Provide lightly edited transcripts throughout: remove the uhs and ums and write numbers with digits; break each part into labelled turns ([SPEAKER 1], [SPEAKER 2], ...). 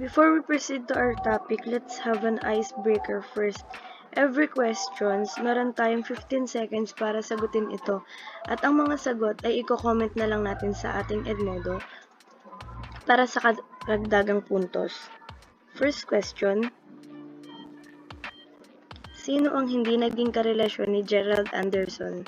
[SPEAKER 1] Before we proceed to our topic, let's have an icebreaker first. Every questions, meron tayong 15 seconds para sagutin ito. At ang mga sagot ay i-comment na lang natin sa ating Edmodo para sa karagdagang puntos. First question. Sino ang hindi naging karelasyon ni Gerald Anderson?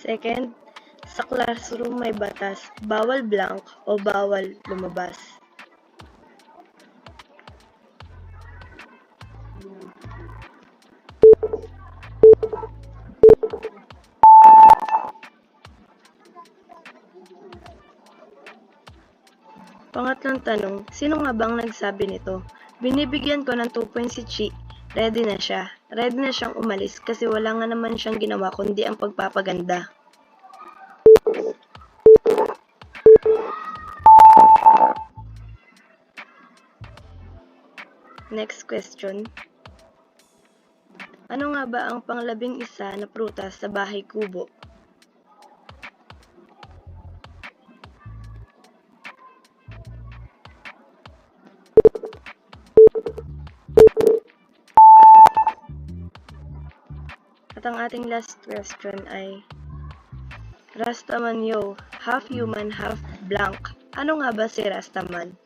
[SPEAKER 1] Second, sa classroom may batas, bawal blank o bawal lumabas. Pangatlong tanong, sino nga bang nagsabi nito? Binibigyan ko ng 2 points si Chi. Ready na siya. Ready na siyang umalis kasi wala nga naman siyang ginawa kundi ang pagpapaganda. Next question. Ano nga ba ang pang-11 na prutas sa bahay kubo? At ang ating last question ay Rastaman yo, half human, half blank. Ano nga ba si Rastaman?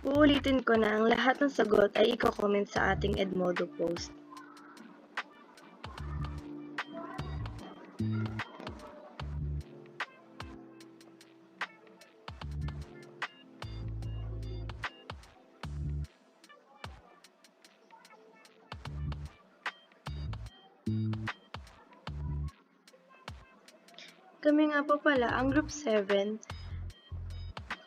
[SPEAKER 1] Uulitin ko na ang lahat ng sagot ay i-comment sa ating Edmodo post. Kami nga po pala ang Group 7,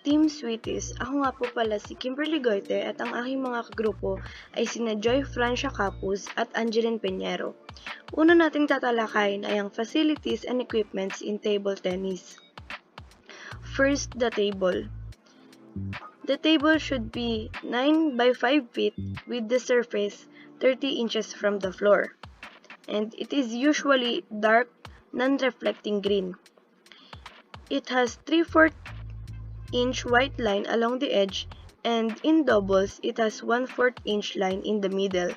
[SPEAKER 1] Team Sweeties. Ako nga po pala si Kimberly Goite at ang aking mga kagrupo ay sina Joy Francia Capuz at Angeline Peñero. Una nating tatalakayin ay ang facilities and equipments in table tennis. First, the table. The table should be 9 by 5 feet with the surface 30 inches from the floor. And it is usually dark, non-reflecting green. It has 3/4 inch white line along the edge, and in doubles, it has 1/4 inch line in the middle.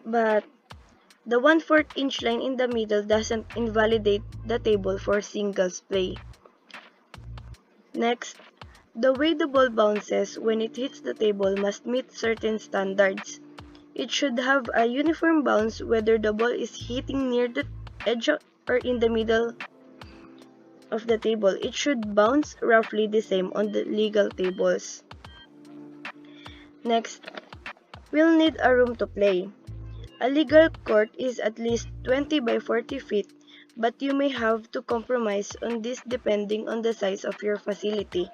[SPEAKER 1] But the 1/4 inch line in the middle doesn't invalidate the table for singles play. Next, the way the ball bounces when it hits the table must meet certain standards. It should have a uniform bounce whether the ball is hitting near the edge or in the middle of the table. It should bounce roughly the same on the legal tables. Next, we'll need a room to play. A legal court is at least 20 by 40 feet, but you may have to compromise on this depending on the size of your facility.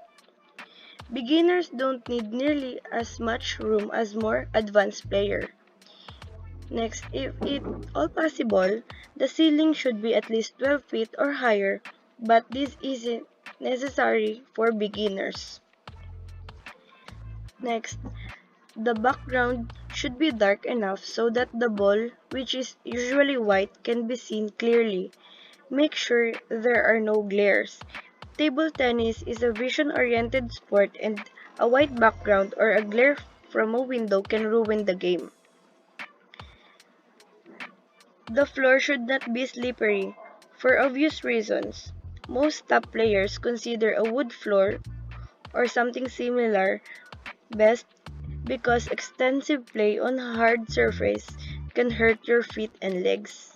[SPEAKER 1] Beginners don't need nearly as much room as more advanced player. Next, if it all possible, the ceiling should be at least 12 feet or higher, but this isn't necessary for beginners. Next, the background should be dark enough so that the ball, which is usually white, can be seen clearly. Make sure there are no glares. Table tennis is a vision-oriented sport and a white background or a glare from a window can ruin the game. The floor should not be slippery, for obvious reasons. Most top players consider a wood floor or something similar best because extensive play on a hard surface can hurt your feet and legs.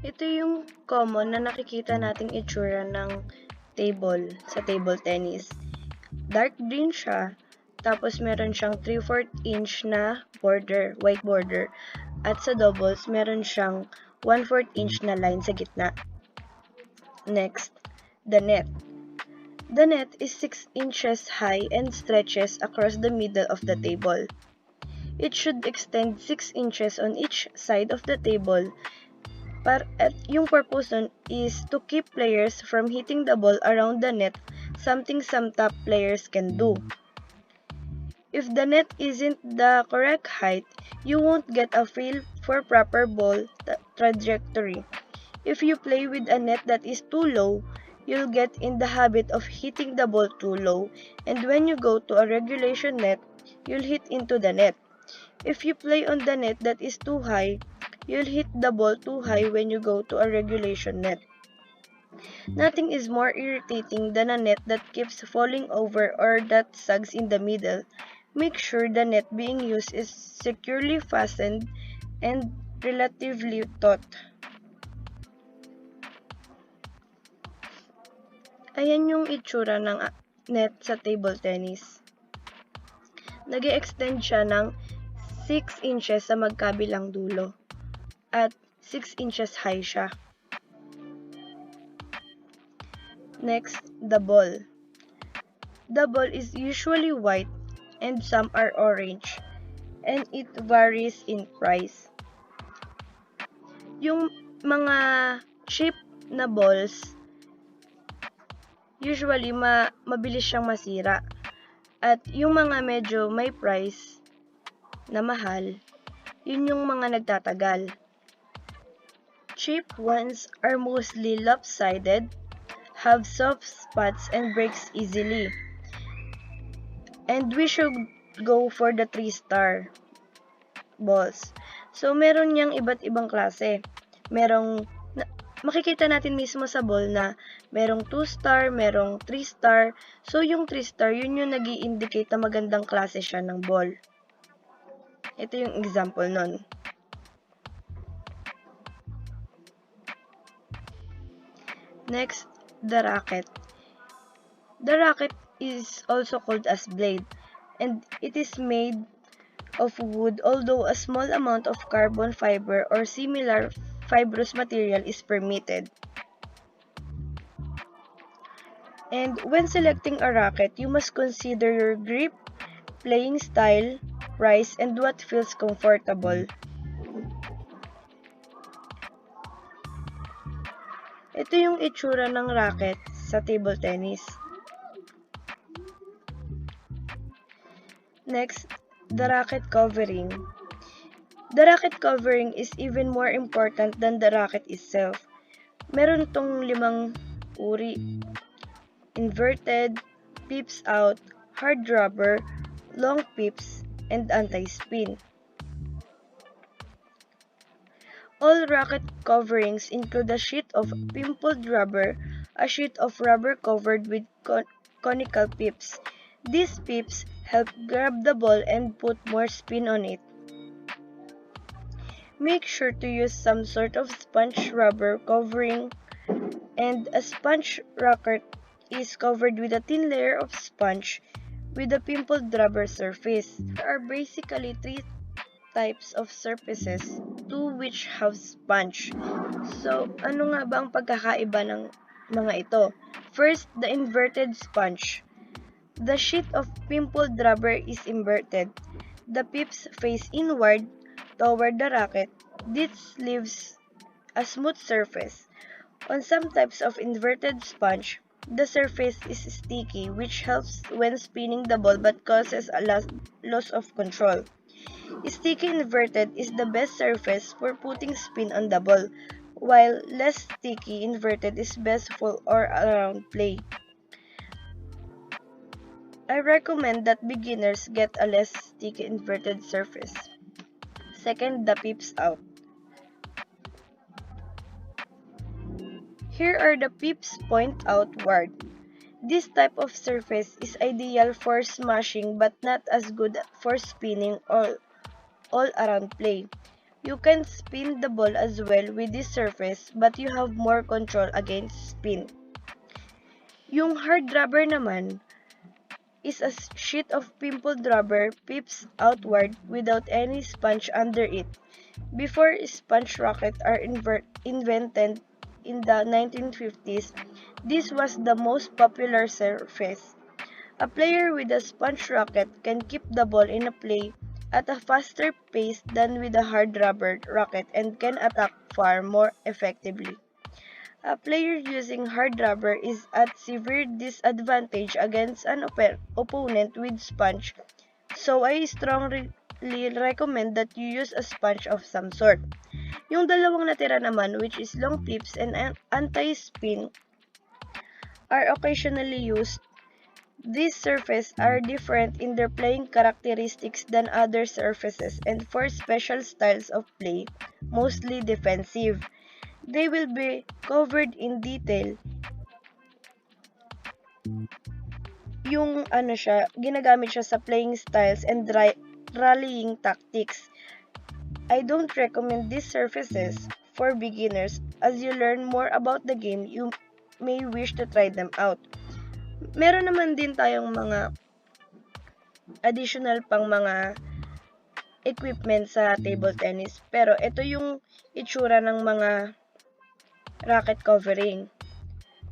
[SPEAKER 1] Ito yung common na nakikita nating itsura ng table sa table tennis. Dark green siya, tapos meron siyang 3/4 inch na border, white border. At sa doubles, meron siyang 1/4 inch na line sa gitna. Next, the net. The net is 6 inches high and stretches across the middle of the table. It should extend 6 inches on each side of the table. At yung purpose nun is to keep players from hitting the ball around the net, something some top players can do. If the net isn't the correct height, you won't get a feel for proper ball trajectory. If you play with a net that is too low, you'll get in the habit of hitting the ball too low, and when you go to a regulation net, you'll hit into the net. If you play on the net that is too high, you'll hit the ball too high when you go to a regulation net. Nothing is more irritating than a net that keeps falling over or that sags in the middle. Make sure the net being used is securely fastened and relatively taut. Ayan yung itsura ng net sa table tennis. Nag-extend siya ng 6 inches sa magkabilang dulo at 6 inches high siya. Next, the ball. The ball is usually white and some are orange, and it varies in price. Yung mga cheap na balls, usually mabilis siyang masira. At yung mga medyo may price na mahal, yun yung mga nagtatagal. Cheap ones are mostly lopsided, have soft spots and breaks easily. And we should go for the 3-star balls. So, meron niyang iba't ibang klase. Makikita natin mismo sa ball na merong 2-star, merong 3-star. So, yung 3-star, yun yung nag-i-indicate na magandang klase siya ng ball. Ito yung example nun. Next, the racket. The racket is also called as blade, and it is made of wood, although a small amount of carbon fiber or similar fibrous material is permitted. And when selecting a racket, you must consider your grip, playing style, price, and what feels comfortable. Ito yung itsura ng racket sa table tennis. Next, the racket covering. The racket covering is even more important than the racket itself. Meron tong 5 uri: inverted, pips out, hard rubber, long pips, and anti-spin. All racket coverings include a sheet of pimpled rubber, a sheet of rubber covered with conical pips. These pips help grab the ball and put more spin on it. Make sure to use some sort of sponge rubber covering, and a sponge racket is covered with a thin layer of sponge with a pimpled rubber surface. There are basically 3 types of surfaces, 2 which have sponge. So, ano nga ba ang pagkakaiba ng mga ito? First, the inverted sponge. The sheet of pimpled rubber is inverted. The pips face inward toward the racket. This leaves a smooth surface. On some types of inverted sponge, the surface is sticky, which helps when spinning the ball but causes a loss of control. Sticky inverted is the best surface for putting spin on the ball, while less sticky inverted is best for all-around play. I recommend that beginners get a less sticky inverted surface. Second, the pips out. Here are the pips point outward. This type of surface is ideal for smashing but not as good for spinning or all-around play. You can spin the ball as well with this surface, but you have more control against spin. Yung hard rubber naman is a sheet of pimpled rubber pips outward without any sponge under it. Before sponge rackets are invented, in the 1950s, this was the most popular surface. A player with a sponge racket can keep the ball in a play at a faster pace than with a hard rubber racket and can attack far more effectively. A player using hard rubber is at severe disadvantage against an opponent with sponge, so I strongly recommend that you use a sponge of some sort. Yung dalawang natira naman, which is long tips and anti-spin, are occasionally used. These surfaces are different in their playing characteristics than other surfaces and for special styles of play, mostly defensive. They will be covered in detail yung ginagamit siya sa playing styles and rallying tactics. I don't recommend these surfaces for beginners. As you learn more about the game, you may wish to try them out. Meron naman din tayong mga additional pang mga equipment sa table tennis. Pero ito yung itsura ng mga racket covering.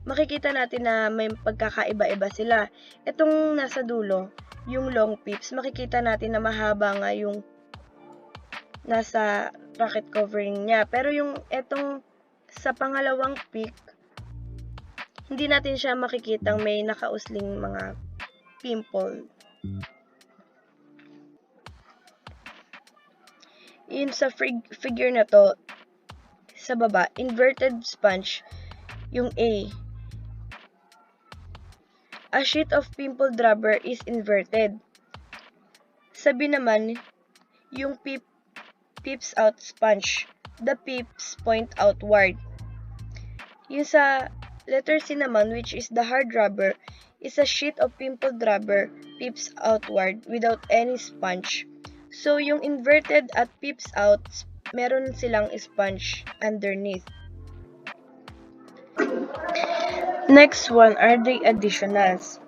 [SPEAKER 1] Makikita natin na may pagkakaiba-iba sila. Itong nasa dulo, yung long pips, makikita natin na mahaba nga yung nasa racket covering niya. Pero yung itong sa pangalawang peak, hindi natin siya makikitang may nakausling mga pimple. Yun sa figure na to, sa baba, inverted sponge, yung A. A sheet of pimpled rubber is inverted. Sabi naman, yung pips out sponge. The pips point outward. Yung sa letter C naman, which is the hard rubber, is a sheet of pimpled rubber pips outward without any sponge. So, yung inverted at pips out, meron silang sponge underneath. Next one are the additionals.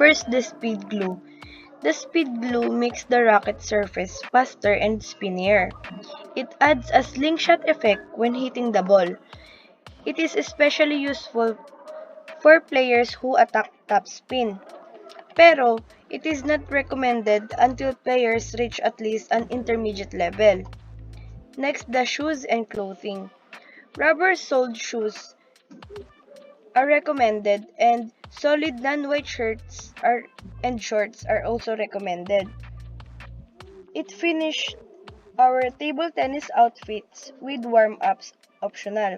[SPEAKER 1] First, the speed glue. The speed glue makes the racket surface faster and spinnier. It adds a slingshot effect when hitting the ball. It is especially useful for players who attack topspin. Pero, it is not recommended until players reach at least an intermediate level. Next, the shoes and clothing. Rubber-soled shoes are recommended and solid non-white shirts and shorts are also recommended. It finished our table tennis outfits with warm-ups optional.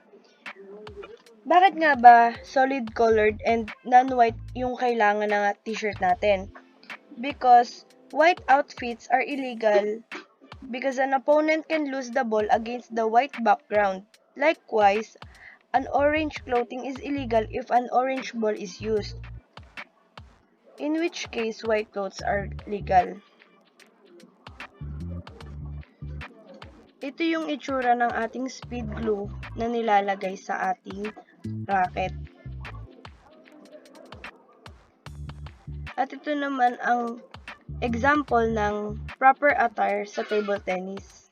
[SPEAKER 1] Bakit nga ba solid colored and non-white yung kailangan ng t-shirt natin? Because white outfits are illegal because an opponent can lose the ball against the white background. Likewise, an orange clothing is illegal if an orange ball is used, in which case white clothes are legal. Ito yung itsura ng ating speed glue na nilalagay sa ating racket. At ito naman ang example ng proper attire sa table tennis.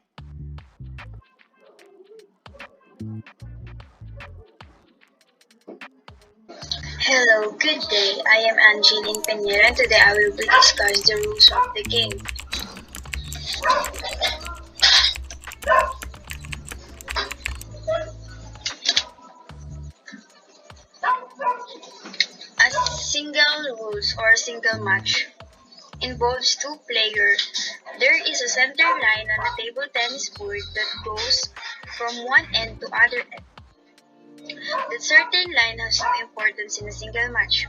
[SPEAKER 2] Hello, good day. I am Angeline Peñera and today I will be discuss the rules of the game. A single rules or single match involves two players. There is a center line on a table tennis board that goes from one end to other end. That certain line has no importance in a single match.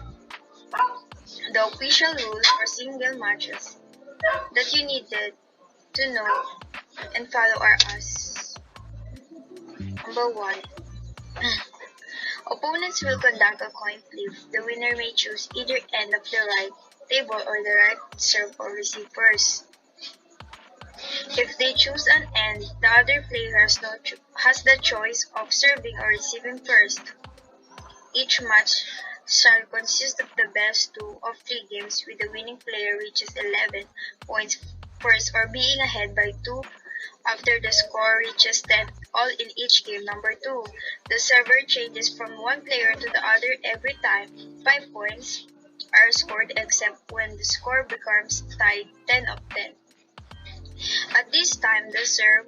[SPEAKER 2] The official rules for single matches that you needed to know and follow are as. Number 1. Opponents will conduct a coin flip. The winner may choose either end of the right table or the right serve or receive first. If they choose an end, the other player has the choice of serving or receiving first. Each match shall consist of the best 2 of 3 games with the winning player reaches 11 points first or being ahead by 2 After the score reaches 10 all in each game. Number 2, the server changes from one player to the other every time. 5 points are scored except when the score becomes tied 10 of 10. At this time, the serve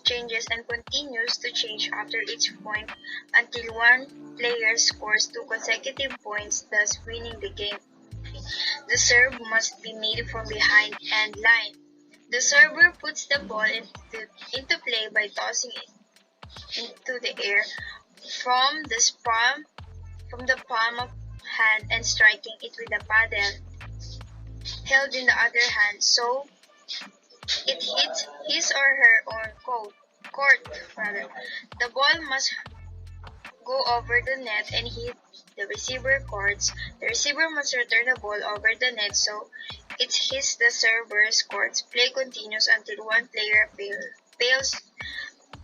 [SPEAKER 2] changes and continues to change after each point until one player scores 2 consecutive points, thus winning the game. The serve must be made from behind end line. The server puts the ball into play by tossing it into the air from the palm of hand and striking it with a paddle held in the other hand so it hits his or her own court. The ball must go over the net and hit the receiver courts. The receiver must return the ball over the net so it hits the server's courts. Play continues until one player fails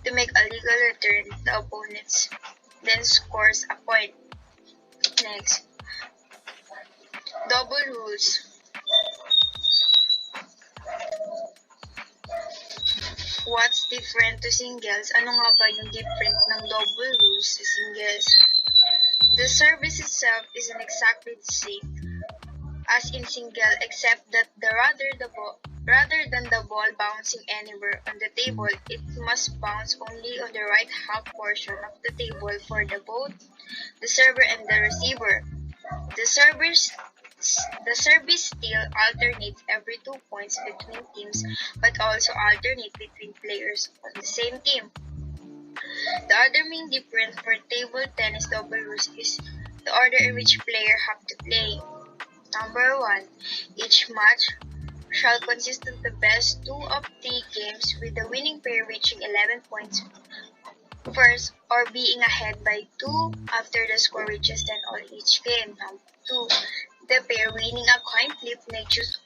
[SPEAKER 2] to make a legal return. The opponent then scores a point. Next, double rules. What's different to singles? Ano nga ba yung different ng double rules sa singles? The service itself isn't exactly the same as in single except that rather than the ball bouncing anywhere on the table, it must bounce only on the right half portion of the table for both the server and the receiver. The service still alternates every 2 points between teams but also alternate between players on the same team. The other main difference for table tennis double rules is the order in which players have to play. Number 1. Each match shall consist of the best 2 of 3 games with the winning pair reaching 11 points first or being ahead by 2 after the score reaches 10 all each game. Number 2. The pair winning a coin flip may choose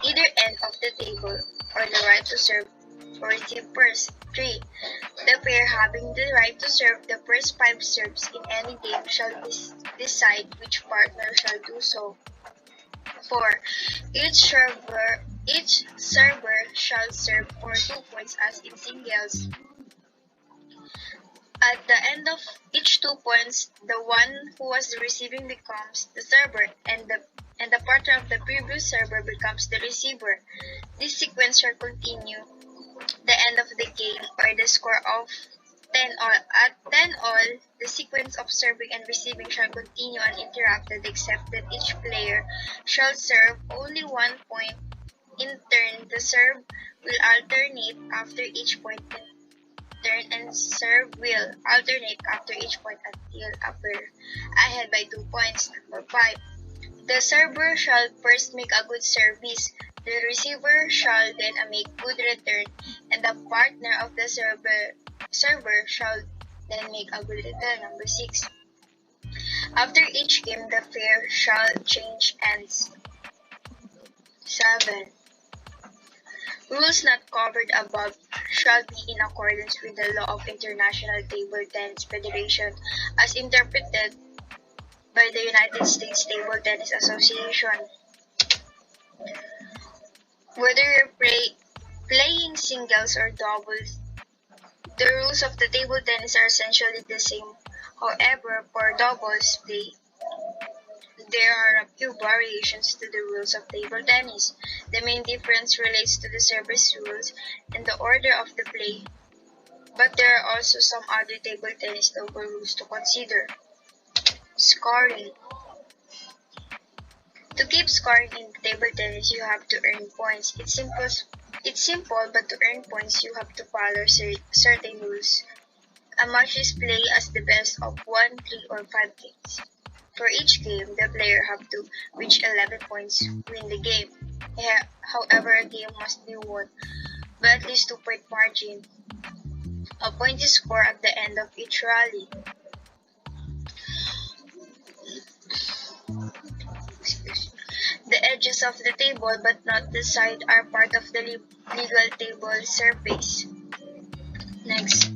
[SPEAKER 2] either end of the table or the right to serve or receive first. 3. The pair having the right to serve the first 5 serves in any game shall decide which partner shall do so. 4. Each server shall serve for 2 points as in singles. At the end of each 2 points, the one who was receiving becomes the server, and the partner of the previous server becomes the receiver. This sequence shall continue the end of the game or the score of 10 all. At 10 all, the sequence of serving and receiving shall continue uninterrupted except that each player shall serve only 1 point. In turn, the serve will alternate after each point in turn and serve will alternate after each point until a pair ahead by 2 points. Number 5. The server shall first make a good service. The receiver shall then make good return, and the partner of the server shall then make a good return. Number 6. After each game, the pair shall change ends. 7. Rules not covered above shall be in accordance with the law of International Table Tennis Federation as interpreted by the United States Table Tennis Association. Whether you're playing singles or doubles, the rules of the table tennis are essentially the same. However, for doubles play, there are a few variations to the rules of table tennis. The main difference relates to the service rules and the order of the play, but there are also some other table tennis double rules to consider. Scoring. To keep scoring in table tennis, you have to earn points. It's simple, but to earn points, you have to follow certain rules. A match is played as the best of 1, 3, or 5 games. For each game, the player have to reach 11 points to win the game. However, a game must be won by at least 2-point margin. A point is scored at the end of each rally. The edges of the table but not the side are part of the legal table surface. Next,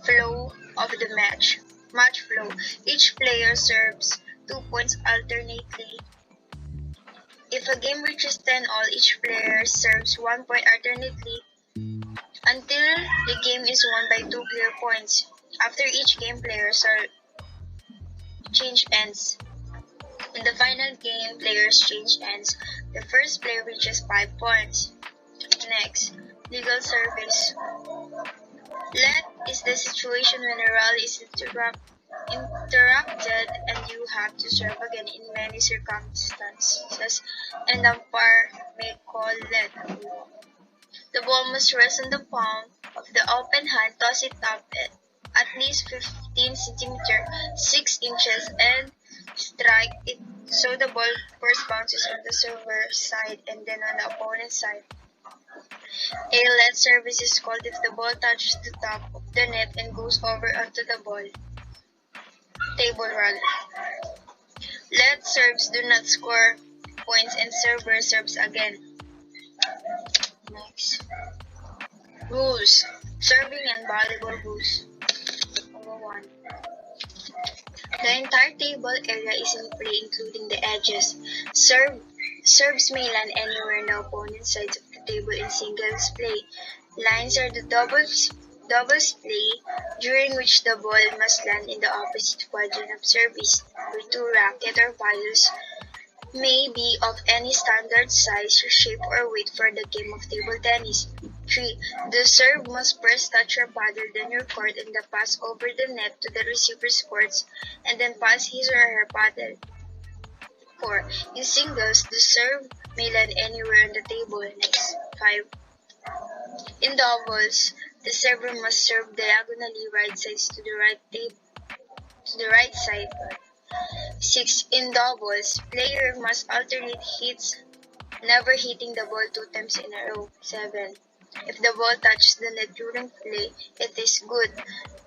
[SPEAKER 2] flow of the match. Match flow. Each player serves 2 points alternately. If a game reaches 10 all, each player serves 1 point alternately until the game is won by 2 clear points. After each game, players are change ends. In the final game, players change ends. The first player reaches 5 points. Next, legal service. Let is the situation when a rally is interrupted and you have to serve again in many circumstances, and the umpire may call let. The ball must rest on the palm of the open hand, toss it up at least 15 centimeters, 6 inches, and strike it so the ball first bounces on the server's side and then on the opponent's side. A let service is called if the ball touches the top of the net and goes over onto the ball table rather. Let serves do not score points and server serves again. Next. Rules. Serving and volleyball rules. Number 1. The entire table area is in play including the edges. Serves may land anywhere on the opponent's sides of the table in singles play. Lines are the doubles play, during which the ball must land in the opposite quadrant of service. Number 2. Racket or paddles may be of any standard size, shape, or weight for the game of table tennis. 3. The serve must first touch your paddle, then your court, and then pass over the net to the receiver's courts, and then pass his or her paddle. 4. In singles, the serve may land anywhere on the table. Next. 5. In doubles, the server must serve diagonally right sides to the right side. 6. In doubles, player must alternate hits, never hitting the ball 2 times in a row. 7. If the ball touches the net during play, it is good.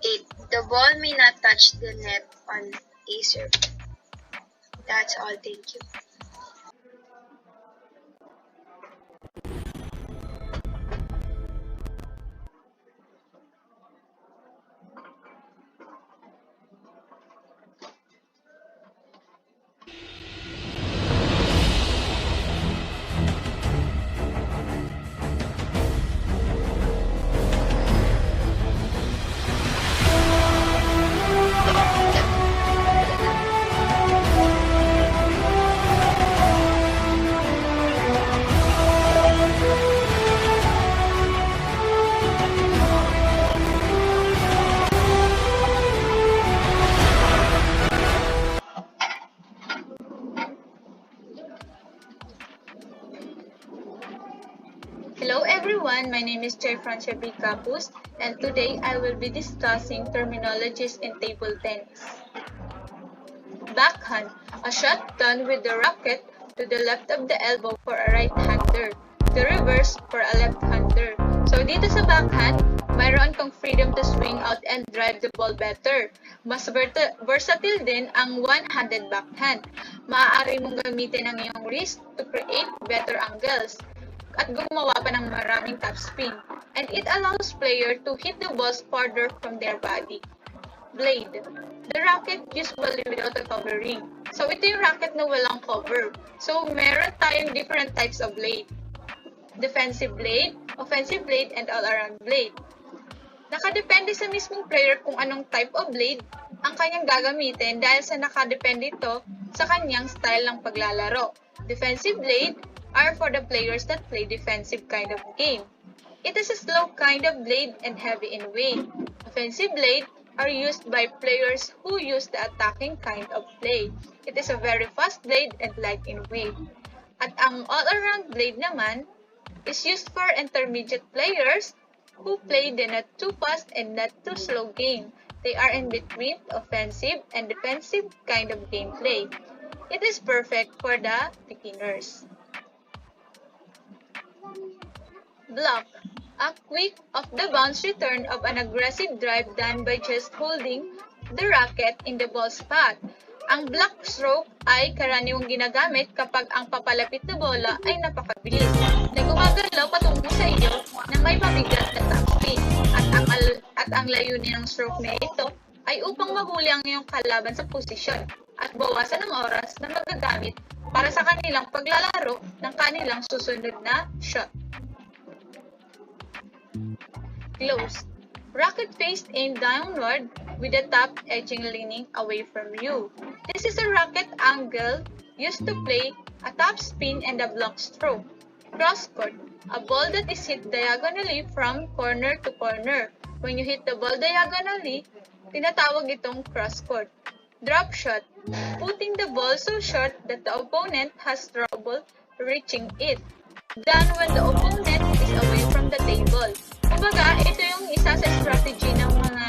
[SPEAKER 2] 8. The ball may not touch the net on a serve. That's all. Thank you.
[SPEAKER 3] Hello everyone, my name is Francia B. Capus, and today I will be discussing terminologies in table tennis. Backhand, a shot done with the racket to the left of the elbow for a right-hander. The reverse for a left-hander. So dito sa backhand, mayroon kang freedom to swing out and drive the ball better. Mas versatile din ang one-handed backhand. Maaari mong gamitin ang iyong wrist to create better angles at gumawa pa ng maraming topspin. And it allows player to hit the balls farther from their body. Blade. The racket usually without a covering. So ito yung racket na walang cover. So meron tayong different types of blade. Defensive blade, offensive blade, and all-around blade. Nakadepende sa mismong player kung anong type of blade ang kanyang gagamitin dahil sa nakadepende ito sa kanyang style ng paglalaro. Defensive blade are for the players that play defensive kind of game. It is a slow kind of blade and heavy in weight. Offensive blade are used by players who use the attacking kind of play. It is a very fast blade and light in weight. At ang all-around blade naman is used for intermediate players who play the not too fast and not too slow game. They are in between offensive and defensive kind of gameplay. It is perfect for the beginners. Block. A quick off-the-bounce return of an aggressive drive done by just holding the racket in the ball spot. Ang block stroke ay karaniwang ginagamit kapag ang papalapit na bola ay napakabilis na gumagalaw patungo sa iyo na may mabigat na topspin. At ang layunin ng stroke na ito ay upang mahuli ang iyong kalaban sa posisyon at bawasan ang oras na magagamit para sa kanilang paglalaro ng kanilang susunod na shot. closed. Racket face aimed downward with the top edging leaning away from you. This is a racket angle used to play a top spin and a block stroke. Cross court, a ball that is hit diagonally from corner to corner. When you hit the ball diagonally, tinatawag itong cross court. Drop shot, putting the ball so short that the opponent has trouble reaching it. Done when the opponent is away from the table. Kumbaga, ito yung isa sa strategy ng mga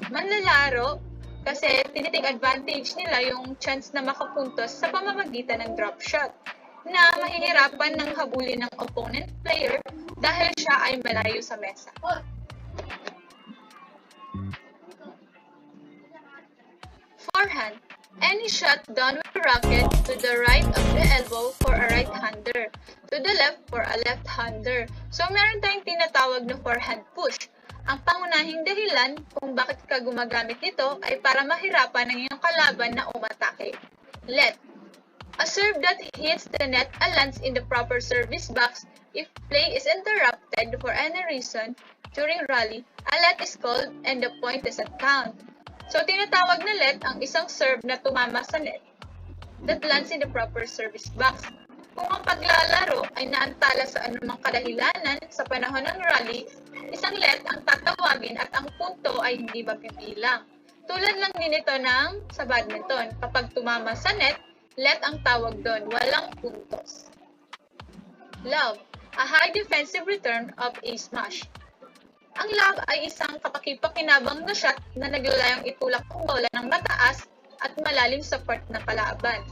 [SPEAKER 3] manlalaro kasi tinitake advantage nila yung chance na makapuntos sa pamamagitan ng drop shot na mahihirapan ng habulin ng opponent player dahil siya ay malayo sa mesa. Forehand. Any shot done with a racket to the right of the elbow for a right-hander, to the left for a left-hander. So, meron tayong tinatawag na forehand push. Ang pangunahing dahilan kung bakit ka gumagamit nito ay para mahirapan ang iyong kalaban na umatake. Let. A serve that hits the net and lands in the proper service box. If play is interrupted for any reason during rally, a let is called and the point doesn't count. So, tinatawag na let ang isang serve na tumama sa net that lands in the proper service box. Kung ang paglalaro ay naantala sa anumang kadahilanan sa panahon ng rally, isang let ang tatawagin at ang punto ay hindi mapipilang. Tulad lang din ito ng sa badminton. Kapag tumama sa net, let ang tawag doon, walang puntos. Love, a high defensive return of a smash. Ang love ay isang kapakipakinabang na shot na naglalayong itulak ang bola ng mataas at malalim sa court ng kalaban.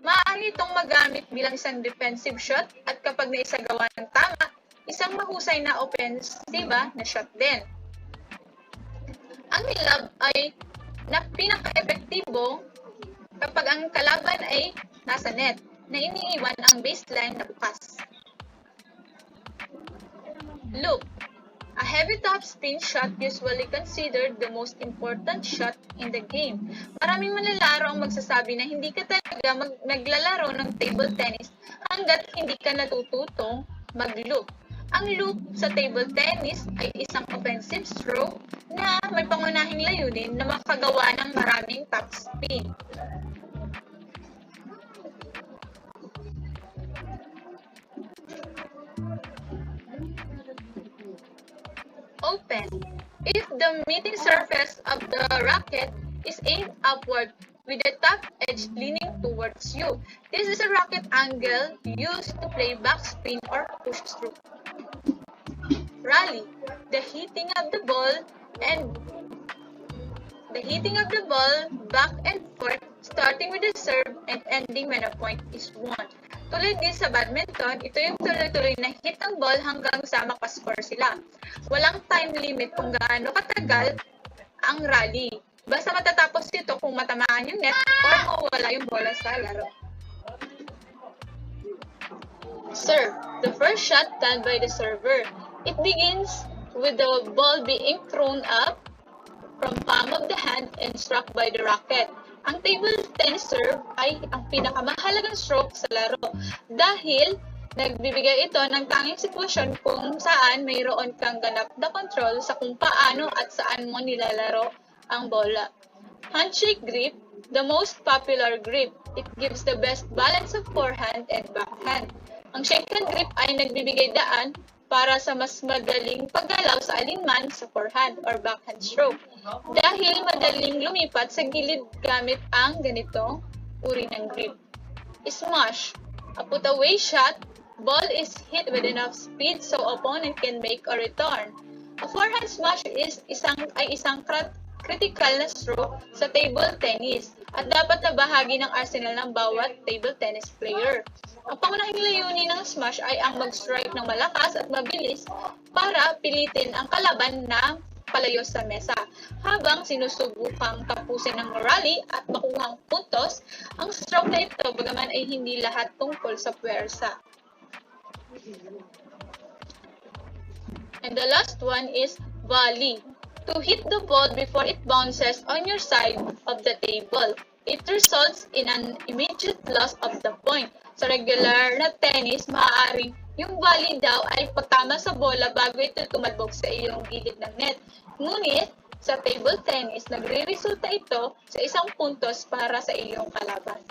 [SPEAKER 3] Maaari itong magamit bilang isang defensive shot at kapag naisagawa ng tama, isang mahusay na opensiba na shot din. Ang love ay pinaka-epektibo kapag ang kalaban ay nasa net na iniiwan ang baseline na bukas. Loop, a heavy topspin shot usually considered the most important shot in the game. Maraming manlalaro ang magsasabi na hindi ka talaga naglalaro ng table tennis hanggat hindi ka natututong mag-loop. Ang loop sa table tennis ay isang offensive stroke na may pangunahing layunin na makagawa ng maraming topspin. Open. If the meeting surface of the racket is aimed upward with the top edge leaning towards you, this is a racket angle used to play backspin or push stroke. Rally. The hitting of the ball back and forth, starting with the serve and ending when a point is won. Tulad din sa badminton, ito yung tuloy-tuloy na hit ang ball hanggang sa makascore sila. Walang time limit kung gaano katagal ang rally. Basta matatapos ito kung matamaan yung net or mawala yung bola sa laro. Serve. The first shot done by the server. It begins with the ball being thrown up from palm of the hand and struck by the racket. Ang table tennis serve ay ang pinakamahalagang stroke sa laro dahil nagbibigay ito ng tanging sitwasyon kung saan mayroon kang ganap na control sa kung paano at saan mo nilalaro ang bola. Handshake grip, the most popular grip. It gives the best balance of forehand and backhand. Ang shake-hand grip ay nagbibigay daan para sa mas madaling paggalaw sa alinman sa forehand or backhand stroke. Dahil madaling lumipat sa gilid gamit ang ganitong uri ng grip. Smash. A put-away shot, ball is hit with enough speed so opponent can make a return. A forehand smash is isang critical na stroke sa table tennis at dapat na bahagi ng arsenal ng bawat table tennis player. Ang pangunahing layunin ng smash ay ang mag-strike ng malakas at mabilis para pilitin ang kalaban na palayo sa mesa. Habang sinusubukang tapusin ng rally at makuhang puntos, ang stroke na ito bagaman ay hindi lahat tungkol sa puwersa. And the last one is volley. To hit the ball before it bounces on your side of the table. It results in an immediate loss of the point. Sa regular na tennis, maaaring Yung volley daw ay pagtama sa bola bago ito tumalbog sa iyong gilid ng net. Ngunit, sa table tennis, nagre-resulta ito sa isang puntos para sa iyong kalaban.